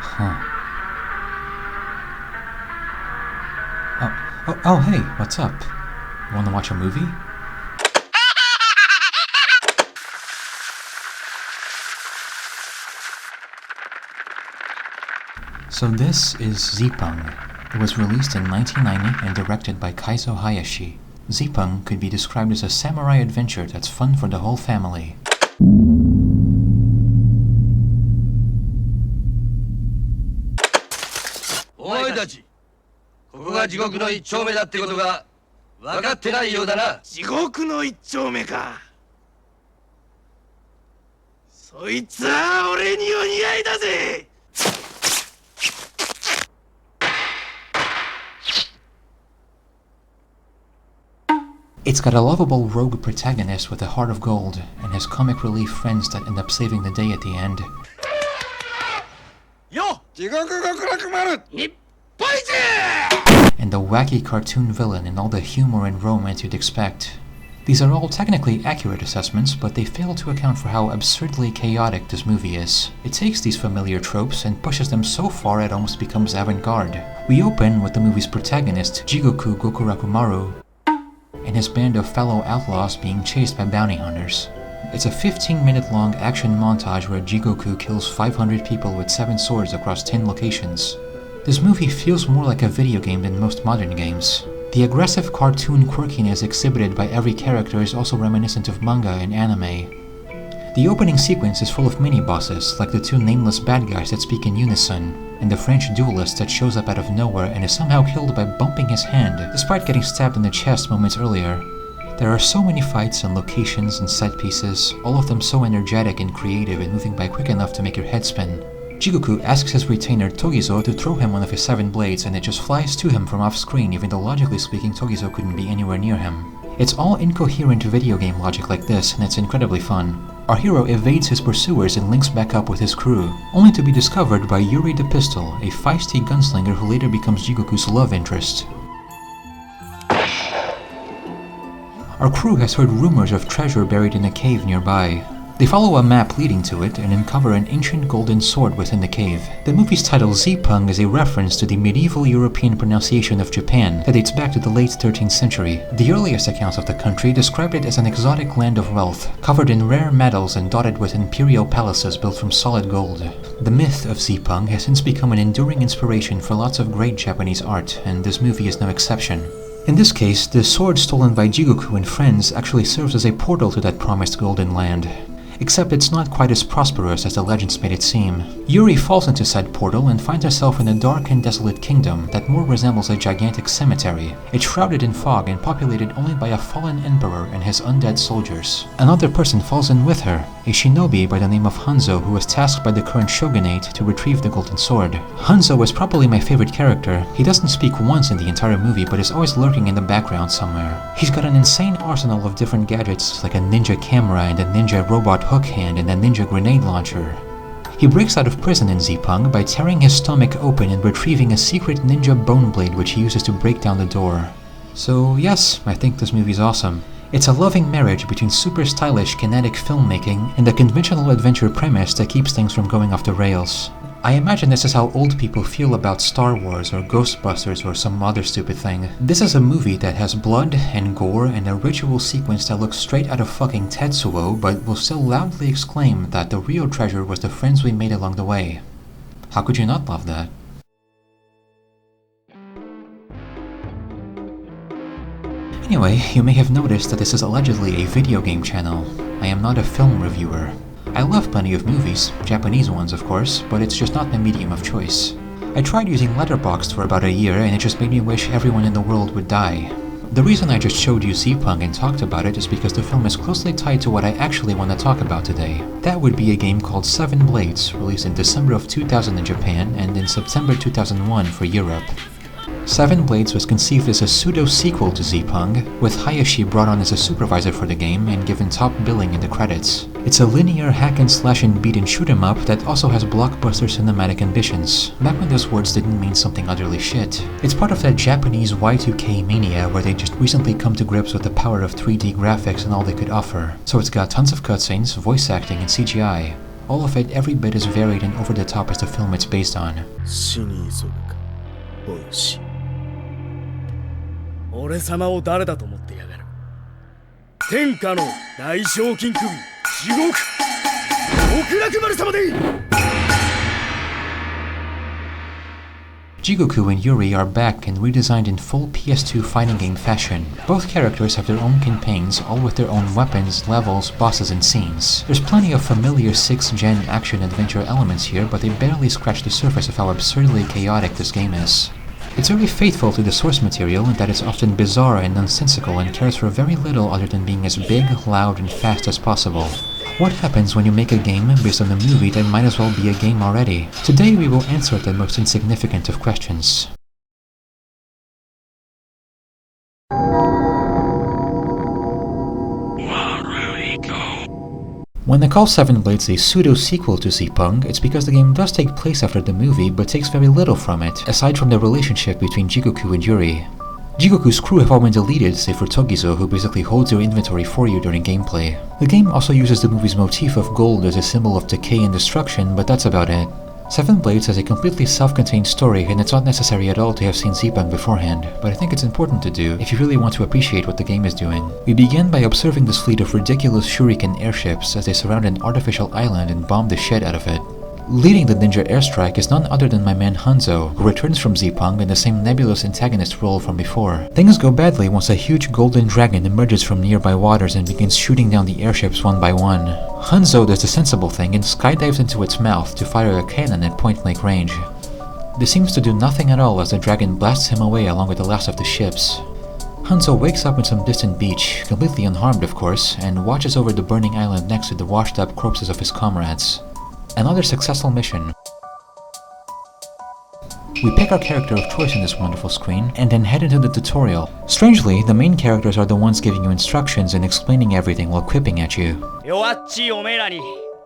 Huh. Oh, hey, what's up? You wanna watch a movie? So this is Zipeng. It was released in 1990 and directed by Kaizo Hayashi. Zipeng could be described as a samurai adventure that's fun for the whole family. お前たち、ここが地獄の一丁目だってことが分かってないようだな。地獄の一丁目か。そいつは俺にお似合いだぜ。It's got a lovable rogue protagonist with a heart of gold, and has comic relief friends that end up saving the day at the end. よ、地獄極楽丸、日本一。 And the wacky cartoon villain and all the humor and romance you'd expect. These are all technically accurate assessments, but they fail to account for how absurdly chaotic this movie is. It takes these familiar tropes and pushes them so far it almost becomes avant-garde. We open with the movie's protagonist, Jigoku Gokurakumaru, and his band of fellow outlaws being chased by bounty hunters. It's a 15-minute long action montage where Jigoku kills 500 people with 7 swords across 10 locations. This movie feels more like a video game than most modern games. The aggressive cartoon quirkiness exhibited by every character is also reminiscent of manga and anime. The opening sequence is full of mini-bosses, like the 2 nameless bad guys that speak in unison, and the French duelist that shows up out of nowhere and is somehow killed by bumping his hand, despite getting stabbed in the chest moments earlier. There are so many fights and locations and set pieces, all of them so energetic and creative and moving by quick enough to make your head spin. Jigoku asks his retainer Togizo to throw him one of his 7 blades, and it just flies to him from off-screen, even though logically speaking Togizo couldn't be anywhere near him. It's all incoherent video game logic like this, and it's incredibly fun. Our hero evades his pursuers and links back up with his crew, only to be discovered by Yuri the Pistol, a feisty gunslinger who later becomes Jigoku's love interest. Our crew has heard rumors of treasure buried in a cave nearby. They follow a map leading to it and uncover an ancient golden sword within the cave. The movie's title Zipeng is a reference to the medieval European pronunciation of Japan that dates back to the late 13th century. The earliest accounts of the country described it as an exotic land of wealth, covered in rare metals and dotted with imperial palaces built from solid gold. The myth of Zipeng has since become an enduring inspiration for lots of great Japanese art, and this movie is no exception. In this case, the sword stolen by Jigoku and friends actually serves as a portal to that promised golden land. Except it's not quite as prosperous as the legends made it seem. Yuri falls into said portal and finds herself in a dark and desolate kingdom that more resembles a gigantic cemetery. It's shrouded in fog and populated only by a fallen emperor and his undead soldiers. Another person falls in with her, a shinobi by the name of Hanzo who was tasked by the current shogunate to retrieve the golden sword. Hanzo is probably my favorite character. He doesn't speak once in the entire movie but is always lurking in the background somewhere. He's got an insane arsenal of different gadgets like a ninja camera and a ninja robot hook hand and a ninja grenade launcher. He breaks out of prison in Zipeng by tearing his stomach open and retrieving a secret ninja bone blade which he uses to break down the door. So yes, I think this movie's awesome. It's a loving marriage between super stylish kinetic filmmaking and the conventional adventure premise that keeps things from going off the rails. I imagine this is how old people feel about Star Wars or Ghostbusters or some other stupid thing. This is a movie that has blood and gore and a ritual sequence that looks straight out of fucking Tetsuo, but will still loudly exclaim that the real treasure was the friends we made along the way. How could you not love that? Anyway, you may have noticed that this is allegedly a video game channel. I am not a film reviewer. I love plenty of movies, Japanese ones of course, but it's just not my medium of choice. I tried using Letterboxd for about a year and it just made me wish everyone in the world would die. The reason I just showed you Zipeng and talked about it is because the film is closely tied to what I actually want to talk about today. That would be a game called Seven Blades, released in December of 2000 in Japan and in September 2001 for Europe. Seven Blades was conceived as a pseudo-sequel to Zipeng, with Hayashi brought on as a supervisor for the game and given top billing in the credits. It's a linear hack-and-slash and beat and shoot-'em-up that also has blockbuster cinematic ambitions, back when those words didn't mean something utterly shit. It's part of that Japanese Y2K mania where they just recently come to grips with the power of 3D graphics and all they could offer. So it's got tons of cutscenes, voice acting, and CGI. All of it every bit as varied and over the top as the film it's based on. 死に急ぐかお主俺様を誰だと思ってやがる天下の大賞金首地獄極楽丸様でいい Jigoku and Yuri are back and redesigned in full PS2 fighting game fashion. Both characters have their own campaigns, all with their own weapons, levels, bosses, and scenes. There's plenty of familiar 6th gen action-adventure elements here, but they barely scratch the surface of how absurdly chaotic this game is. It's very faithful to the source material in that it's often bizarre and nonsensical and cares for very little other than being as big, loud, and fast as possible. What happens when you make a game based on a movie that might as well be a game already? Today we will answer the most insignificant of questions. When I call Seven Blades a pseudo-sequel to Z-Pung, it's because the game does take place after the movie, but takes very little from it, aside from the relationship between Jigoku and Yuri. Jigoku's crew have all been deleted, save for Togizo, who basically holds your inventory for you during gameplay. The game also uses the movie's motif of gold as a symbol of decay and destruction, but that's about it. Seven Blades has a completely self-contained story, and it's not necessary at all to have seen Z-Pung beforehand, but I think it's important to do if you really want to appreciate what the game is doing. We begin by observing this fleet of ridiculous shuriken airships as they surround an artificial island and bomb the shit out of it. Leading the ninja airstrike is none other than my man Hanzo, who returns from Z-Pung in the same nebulous antagonist role from before. Things go badly once a huge golden dragon emerges from nearby waters and begins shooting down the airships one by one. Hanzo does the sensible thing and skydives into its mouth to fire a cannon at point-blank range. This seems to do nothing at all as the dragon blasts him away along with the last of the ships. Hanzo wakes up in some distant beach, completely unharmed of course, and watches over the burning island next to the washed-up corpses of his comrades. Another successful mission. We pick our character of choice in this wonderful screen, and then head into the tutorial. Strangely, the main characters are the ones giving you instructions and explaining everything while quipping at you. 弱っちいおめえらに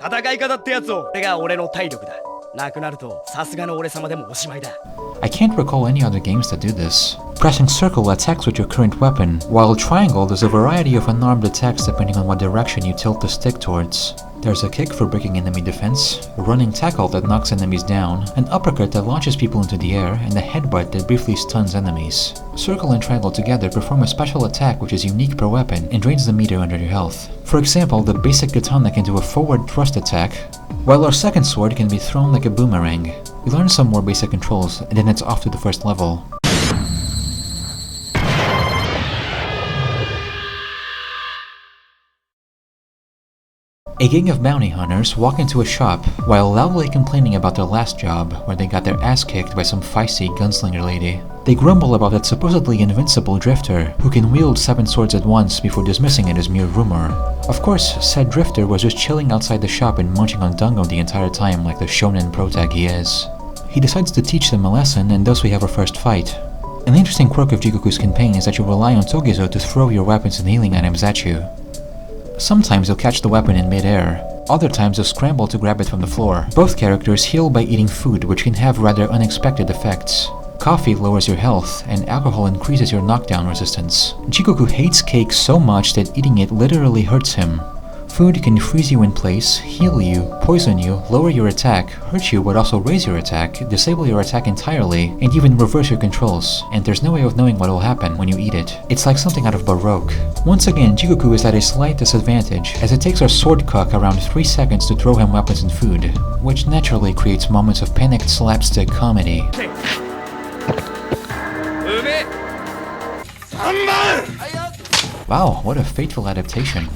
戦い方ってやつをこれが俺の体力だなくなるとさすがの俺様でもおしまいだ I can't recall any other games that do this. Pressing circle attacks with your current weapon, while triangle does a variety of unarmed attacks depending on what direction you tilt the stick towards. There's a kick for breaking enemy defense, a running tackle that knocks enemies down, an uppercut that launches people into the air, and a headbutt that briefly stuns enemies. Circle and triangle together perform a special attack which is unique per weapon and drains the meter under your health. For example, the basic katana can do a forward thrust attack, while our second sword can be thrown like a boomerang. We learn some more basic controls, and then it's off to the first level. A gang of bounty hunters walk into a shop while loudly complaining about their last job, where they got their ass kicked by some feisty gunslinger lady. They grumble about that supposedly invincible drifter, who can wield 7 swords at once before dismissing it as mere rumor. Of course, said drifter was just chilling outside the shop and munching on dango the entire time like the shonen protag he is. He decides to teach them a lesson, and thus we have our first fight. An interesting quirk of Jigoku's campaign is that you rely on Togizo to throw your weapons and healing items at you. Sometimes you'll catch the weapon in mid-air, other times you'll scramble to grab it from the floor. Both characters heal by eating food, which can have rather unexpected effects. Coffee lowers your health, and alcohol increases your knockdown resistance. Jigoku hates cake so much that eating it literally hurts him. Food can freeze you in place, heal you, poison you, lower your attack, hurt you but also raise your attack, disable your attack entirely, and even reverse your controls, and there's no way of knowing what will happen when you eat it. It's like something out of Baroque. Once again, Jigoku is at a slight disadvantage, as it takes our sword cock around 3 seconds to throw him weapons and food, which naturally creates moments of panicked slapstick comedy. Wow, what a fateful adaptation.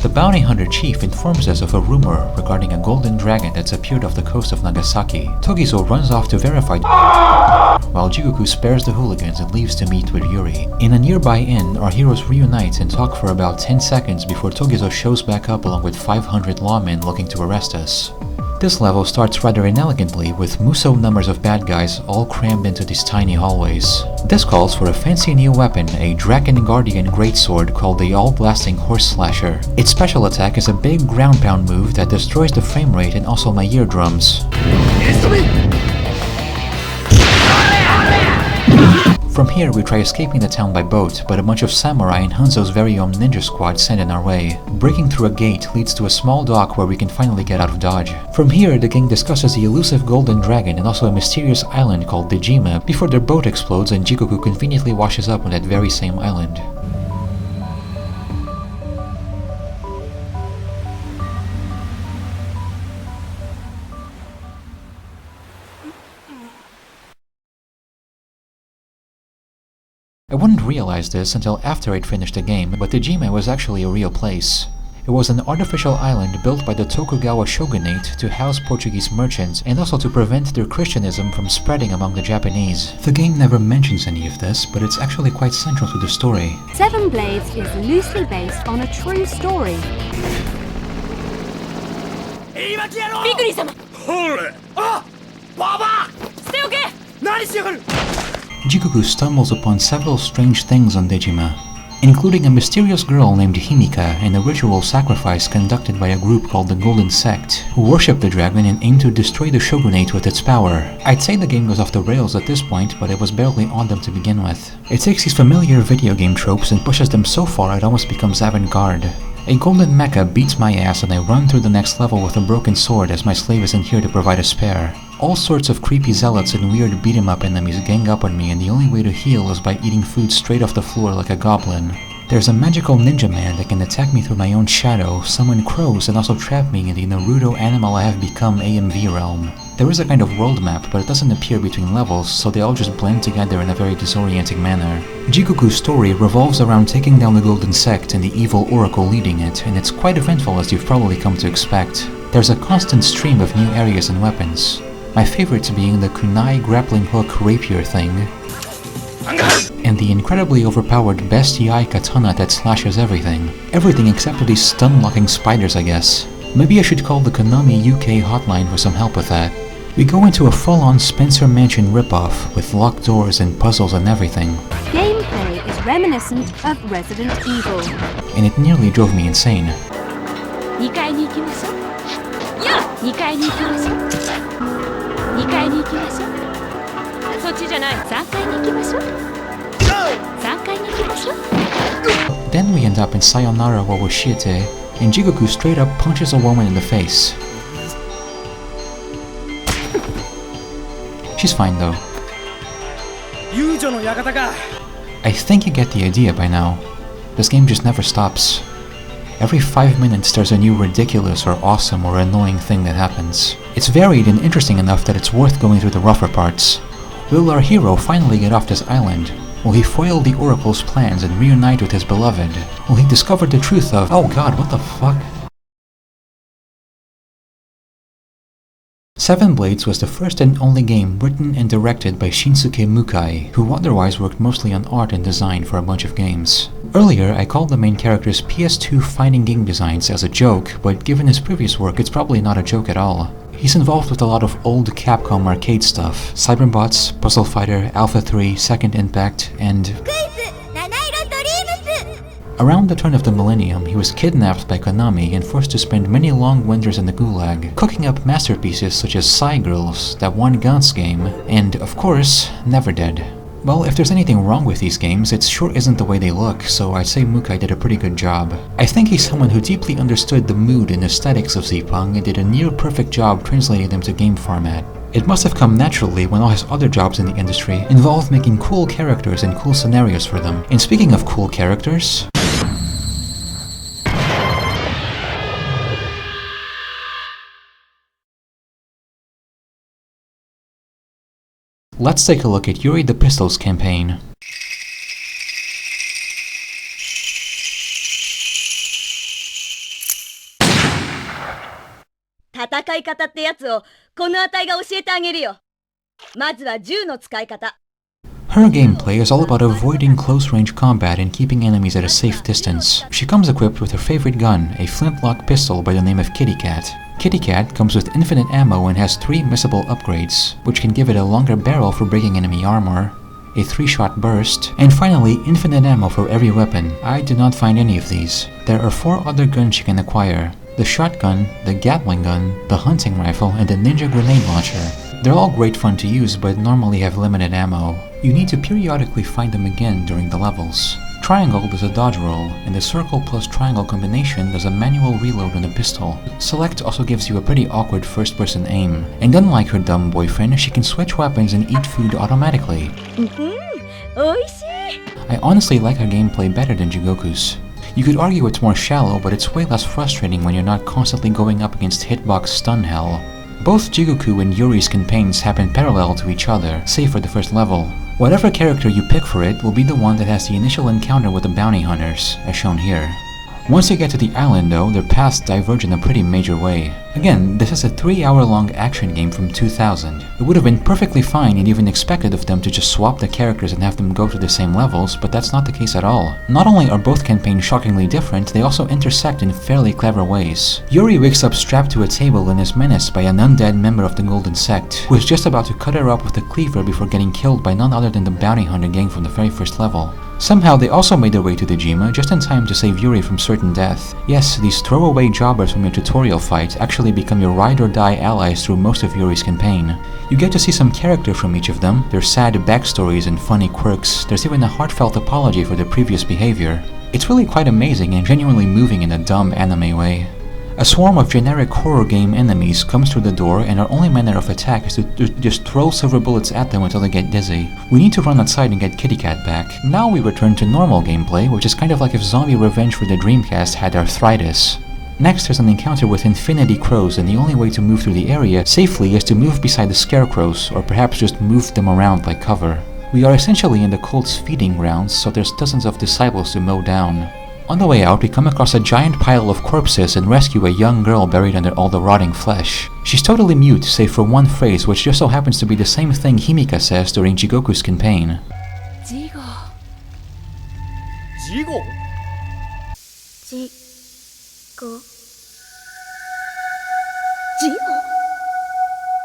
The bounty hunter chief informs us of a rumor regarding a golden dragon that's appeared off the coast of Nagasaki. Togizo runs off to verify while Jigoku spares the hooligans and leaves to meet with Yuri. In a nearby inn, our heroes reunite and talk for about 10 seconds before Togizo shows back up along with 500 lawmen looking to arrest us. This level starts rather inelegantly with Muso numbers of bad guys all crammed into these tiny hallways. This calls for a fancy new weapon, a Draken Guardian greatsword called the All-Blasting Horse Slasher. Its special attack is a big ground pound move that destroys the frame rate and also my eardrums. From here, we try escaping the town by boat, but a bunch of samurai and Hanzo's very own ninja squad stand in our way. Breaking through a gate leads to a small dock where we can finally get out of Dodge. From here, the gang discusses the elusive golden dragon and also a mysterious island called Dejima before their boat explodes and Jikoku conveniently washes up on that very same island. I wouldn't realize this until after I'd finished the game, but Dejima was actually a real place. It was an artificial island built by the Tokugawa shogunate to house Portuguese merchants and also to prevent their Christianism from spreading among the Japanese. The game never mentions any of this, but it's actually quite central to the story. Seven Blades is loosely based on a true story. ビクリー様ほれあババ捨ておけ何しやがる Jikoku stumbles upon several strange things on Dejima, including a mysterious girl named Himika and a ritual sacrifice conducted by a group called the Golden Sect, who worship the dragon and aim to destroy the shogunate with its power. I'd say the game goes off the rails at this point, but it was barely on them to begin with. It takes these familiar video game tropes and pushes them so far it almost becomes avant-garde. A golden mecha beats my ass and I run through the next level with a broken sword as my slave isn't here to provide a spare. All sorts of creepy zealots and weird beat-em-up enemies gang up on me and the only way to heal is by eating food straight off the floor like a goblin. There's a magical ninja man that can attack me through my own shadow, summon crows, and also trap me in the Naruto Animal I Have Become AMV realm. There is a kind of world map, but it doesn't appear between levels, so they all just blend together in a very disorienting manner. Jikoku's story revolves around taking down the Golden Sect and the evil oracle leading it, and it's quite eventful as you've probably come to expect. There's a constant stream of new areas and weapons. My favorites being the kunai grappling hook rapier thing, and the incredibly overpowered Bestiai katana that slashes everything. Everything except these stun-locking spiders, I guess. Maybe I should call the Konami UK hotline for some help with that. We go into a full-on Spencer Mansion ripoff, with locked doors and puzzles and everything. Gameplay is reminiscent of Resident Evil. And it nearly drove me insane. 2階に行きましょう。2階に行きましょう。2階に行きましょう。そっちじゃない。3階に行きましょう。3階に行きましょう。Then we end up in Sayonara Wawashiete, and Jikoku straight up punches a woman in the face. She's fine though. 遊女の館か I think you get the idea by now. This game just never stops. Every 5 minutes there's a new ridiculous or awesome or annoying thing that happens. It's varied and interesting enough that it's worth going through the rougher parts. Will our hero finally get off this island? Will he foil the Oracle's plans and reunite with his beloved? Will he discover the truth of— oh god, what the fuck? Seven Blades was the first and only game written and directed by Shinsuke Mukai, who otherwise worked mostly on art and design for a bunch of games. Earlier, I called the main character's PS2 fighting game designs as a joke, but given his previous work, it's probably not a joke at all. He's involved with a lot of old Capcom arcade stuff: Cyberbots, Puzzle Fighter, Alpha 3, Second Impact, and— around the turn of the millennium, he was kidnapped by Konami and forced to spend many long winters in the Gulag, cooking up masterpieces such as Psy Girls, that one Gantz game, and, of course, Never Dead. Well, if there's anything wrong with these games, it sure isn't the way they look, so I'd say Mukai did a pretty good job. I think he's someone who deeply understood the mood and aesthetics of Z-Pong and did a near-perfect job translating them to game format. It must have come naturally when all his other jobs in the industry involved making cool characters and cool scenarios for them. And speaking of cool characters— let's take a look at Yuri the Pistol's campaign. 戦い方ってやつをこの値が教えてあげるよ。まずは銃の使い方。 Her gameplay is all about avoiding close-range combat and keeping enemies at a safe distance. She comes equipped with her favorite gun, a flintlock pistol by the name of Kitty Cat. Kitty Cat comes with infinite ammo and has 3 missable upgrades, which can give it a longer barrel for breaking enemy armor, a 3-shot burst, and finally infinite ammo for every weapon. I did not find any of these. There are 4 other guns she can acquire: the shotgun, the Gatling gun, the hunting rifle, and the ninja grenade launcher. They're all great fun to use, but normally have limited ammo. You need to periodically find them again during the levels. Triangle does a dodge roll, and the circle plus triangle combination does a manual reload on the pistol. Select also gives you a pretty awkward first-person aim, and unlike her dumb boyfriend, she can switch weapons and eat food automatically. I honestly like her gameplay better than Jigoku's. You could argue it's more shallow, but it's way less frustrating when you're not constantly going up against hitbox stun hell. Both Jigoku and Yuri's campaigns happen parallel to each other, save for the first level. Whatever character you pick for it will be the one that has the initial encounter with the bounty hunters, as shown here. Once you get to the island though, their paths diverge in a pretty major way. Again, this is a 3-hour-long action game from 2000. It would have been perfectly fine and even expected of them to just swap the characters and have them go to the same levels, but that's not the case at all. Not only are both campaigns shockingly different, they also intersect in fairly clever ways. Yuri wakes up strapped to a table and is menaced by an undead member of the Golden Sect, who is just about to cut her up with a cleaver before getting killed by none other than the bounty hunter gang from the very first level. Somehow they also made their way to Dejima just in time to save Yuri from certain death. Yes, these throwaway jobbers from your tutorial fight actually become your ride-or-die allies through most of Yuri's campaign. You get to see some character from each of them, their sad backstories and funny quirks. There's even a heartfelt apology for their previous behavior. It's really quite amazing and genuinely moving in a dumb anime way. A swarm of generic horror game enemies comes through the door, and our only manner of attack is to just throw silver bullets at them until they get dizzy. We need to run outside and get Kitty Cat back. Now we return to normal gameplay, which is kind of like if Zombie Revenge for the Dreamcast had arthritis. Next, there's an encounter with Infinity Crows, and the only way to move through the area safely is to move beside the scarecrows, or perhaps just move them around like cover. We are essentially in the cult's feeding grounds, so there's dozens of disciples to mow down. On the way out, we come across a giant pile of corpses and rescue a young girl buried under all the rotting flesh. She's totally mute, save for one phrase, which just so happens to be the same thing Himika says during Jigoku's campaign. Jigo?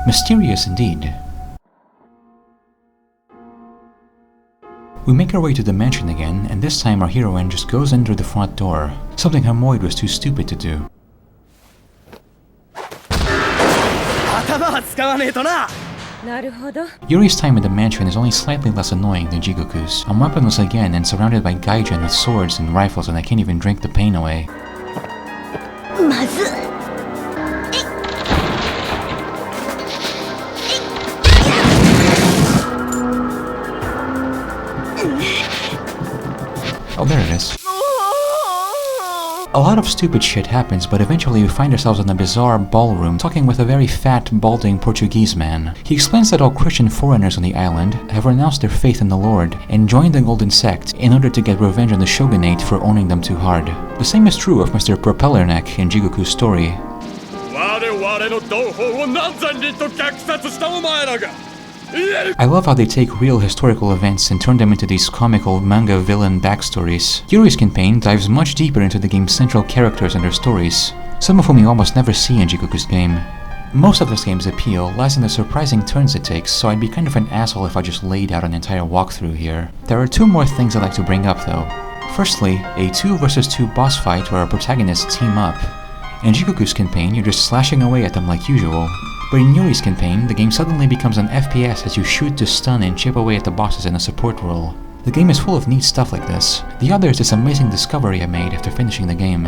Mysterious indeed. We make our way to the mansion again, and this time our heroine just goes in through the front door, something Hermoid was too stupid to do. Yuri's time in the mansion is only slightly less annoying than Jigoku's. I'm weaponless again and surrounded by gaijin with swords and rifles, and I can't even drink the pain away. Oh, there it is. A lot of stupid shit happens, but eventually we find ourselves in a bizarre ballroom talking with a very fat, balding Portuguese man. He explains that all Christian foreigners on the island have renounced their faith in the Lord and joined the Golden Sect in order to get revenge on the shogunate for owning them too hard. The same is true of Mr. Propellerneck in Jigoku's story. I love how they take real historical events and turn them into these comical manga villain backstories. Yuri's campaign dives much deeper into the game's central characters and their stories, some of whom you almost never see in Jigoku's game. Most of this game's appeal lies in the surprising turns it takes, so I'd be kind of an asshole if I just laid out an entire walkthrough here. There are two more things I'd like to bring up though. Firstly, a 2 vs 2 boss fight where our protagonists team up. In Jigoku's campaign, you're just slashing away at them like usual. But in Yuri's campaign, the game suddenly becomes an FPS as you shoot to stun and chip away at the bosses in a support role. The game is full of neat stuff like this. The other is this amazing discovery I made after finishing the game.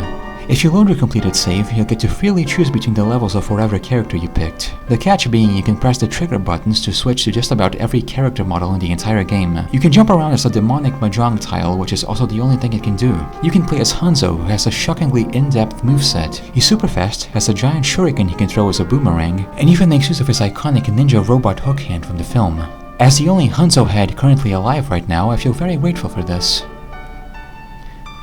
If you load your completed save, you'll get to freely choose between the levels of whatever character you picked. The catch being you can press the trigger buttons to switch to just about every character model in the entire game. You can jump around as a demonic Mahjong tile, which is also the only thing it can do. You can play as Hanzo, who has a shockingly in-depth moveset. He's super fast, has a giant shuriken he can throw as a boomerang, and even makes use of his iconic ninja robot hook hand from the film. As the only Hanzo head currently alive right now, I feel very grateful for this.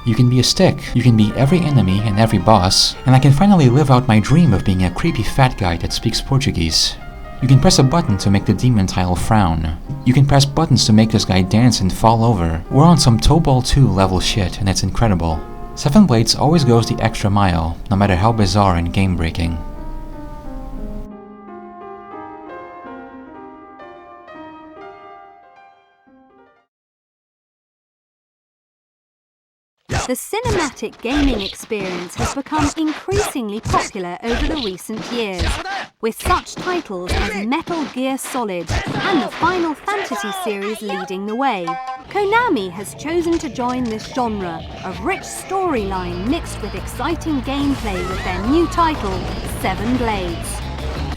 You can be a stick, you can be every enemy and every boss, and I can finally live out my dream of being a creepy fat guy that speaks Portuguese. You can press a button to make the demon tile frown. You can press buttons to make this guy dance and fall over. We're on some Tobal 2 level shit, and it's incredible. Seven Blades always goes the extra mile, no matter how bizarre and game-breaking. The cinematic gaming experience has become increasingly popular over the recent years, with such titles as Metal Gear Solid and the Final Fantasy series leading the way. Konami has chosen to join this genre of rich storyline mixed with exciting gameplay with their new title, Seven Blades.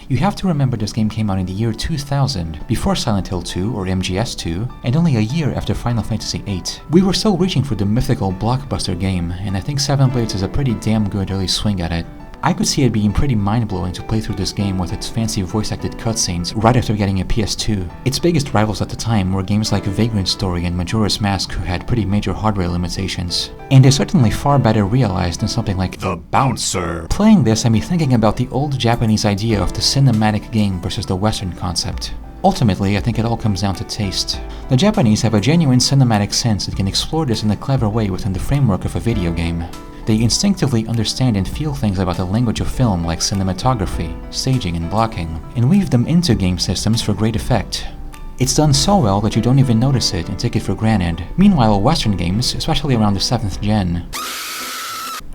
You have to remember this game came out in the year 2000, before Silent Hill 2 or MGS2, and only a year after Final Fantasy VIII. We were still reaching for the mythical blockbuster game, and I think Seven Blades is a pretty damn good early swing at it. I could see it being pretty mind-blowing to play through this game with its fancy voice-acted cutscenes right after getting a PS2. Its biggest rivals at the time were games like Vagrant Story and Majora's Mask, who had pretty major hardware limitations. And they're certainly far better realized than something like The Bouncer. Playing this had me thinking about the old Japanese idea of the cinematic game versus the Western concept. Ultimately, I think it all comes down to taste. The Japanese have a genuine cinematic sense that can explore this in a clever way within the framework of a video game. They instinctively understand and feel things about the language of film like cinematography, staging, and blocking, and weave them into game systems for great effect. It's done so well that you don't even notice it and take it for granted. Meanwhile, Western games, especially around the 7th gen,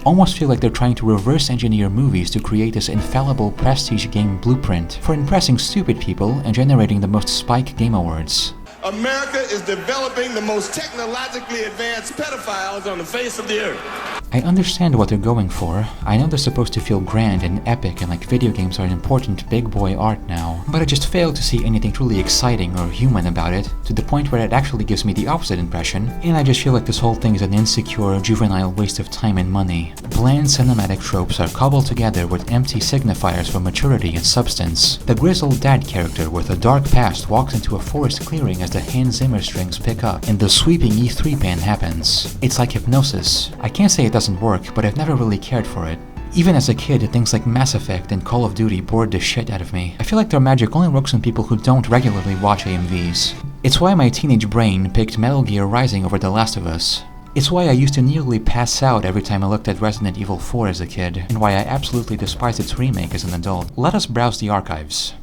almost feel like they're trying to reverse engineer movies to create this infallible prestige game blueprint for impressing stupid people and generating the most Spike Game Awards. America is developing the most technologically advanced pedophiles on the face of the earth. I understand what they're going for. I know they're supposed to feel grand and epic and like video games are an important big boy art now, but I just fail to see anything truly exciting or human about it, to the point where it actually gives me the opposite impression, and I just feel like this whole thing is an insecure, juvenile waste of time and money. Bland cinematic tropes are cobbled together with empty signifiers for maturity and substance. The grizzled dad character with a dark past walks into a forest clearing as the Hans Zimmer strings pick up, and the sweeping E3 pan happens. It's like hypnosis. I can't say it doesn't work, but I've never really cared for it. Even as a kid, things like Mass Effect and Call of Duty bored the shit out of me. I feel like their magic only works on people who don't regularly watch AMVs. It's why my teenage brain picked Metal Gear Rising over The Last of Us. It's why I used to nearly pass out every time I looked at Resident Evil 4 as a kid, and why I absolutely despised its remake as an adult. Let us browse the archives.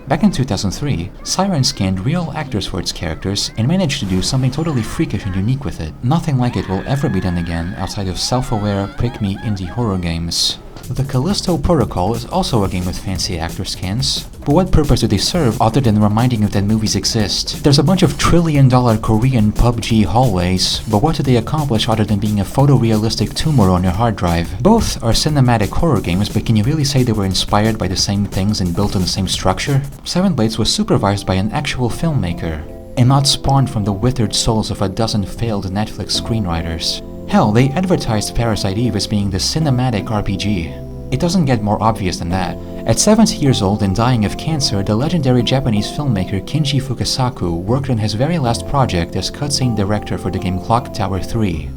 Back in 2003, Siren scanned real actors for its characters and managed to do something totally freakish and unique with it. Nothing like it will ever be done again outside of self-aware, pick-me indie horror games. The Callisto Protocol is also a game with fancy actor scans, but what purpose do they serve other than reminding you that movies exist? There's a bunch of trillion-dollar Korean PUBG hallways, but what do they accomplish other than being a photorealistic tumor on your hard drive? Both are cinematic horror games, but can you really say they were inspired by the same things and built on the same structure? Seven Blades was supervised by an actual filmmaker, and not spawned from the withered souls of a dozen failed Netflix screenwriters. Hell, they advertised Parasite Eve as being the cinematic RPG. It doesn't get more obvious than that. At 70 years old and dying of cancer, the legendary Japanese filmmaker Kinji Fukasaku worked on his very last project as cutscene director for the game Clock Tower 3.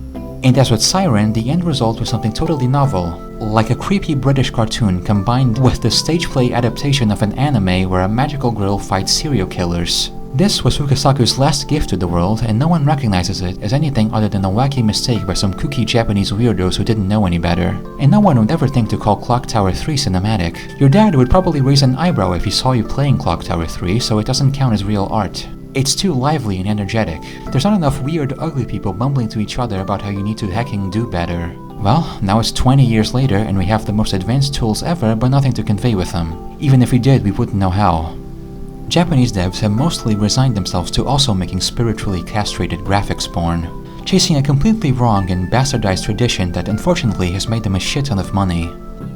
And as with Siren, the end result was something totally novel, like a creepy British cartoon combined with the stage play adaptation of an anime where a magical girl fights serial killers. This was Fukasaku's last gift to the world, and no one recognizes it as anything other than a wacky mistake by some kooky Japanese weirdos who didn't know any better. And no one would ever think to call Clock Tower 3 cinematic. Your dad would probably raise an eyebrow if he saw you playing Clock Tower 3, so it doesn't count as real art. It's too lively and energetic. There's not enough weird, ugly people bumbling to each other about how you need to hecking do better. Well, now it's 20 years later and we have the most advanced tools ever, but nothing to convey with them. Even if we did, we wouldn't know how. Japanese devs have mostly resigned themselves to also making spiritually castrated graphics porn, chasing a completely wrong and bastardized tradition that unfortunately has made them a shit ton of money.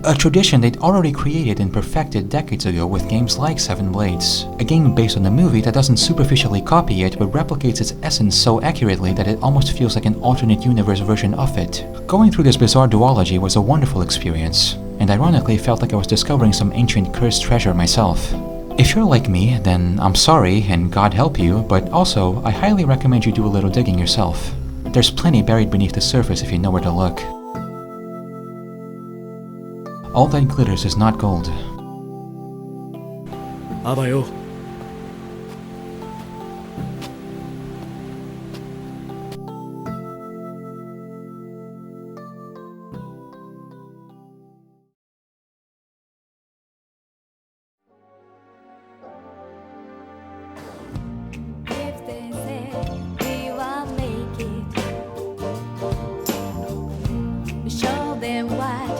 A tradition they'd already created and perfected decades ago with games like Seven Blades, a game based on a movie that doesn't superficially copy it but replicates its essence so accurately that it almost feels like an alternate universe version of it. Going through this bizarre duology was a wonderful experience, and ironically felt like I was discovering some ancient cursed treasure myself. If you're like me, then I'm sorry and God help you, but also I highly recommend you do a little digging yourself. There's plenty buried beneath the surface if you know where to look. All that glitters is not gold. アバよ。and white.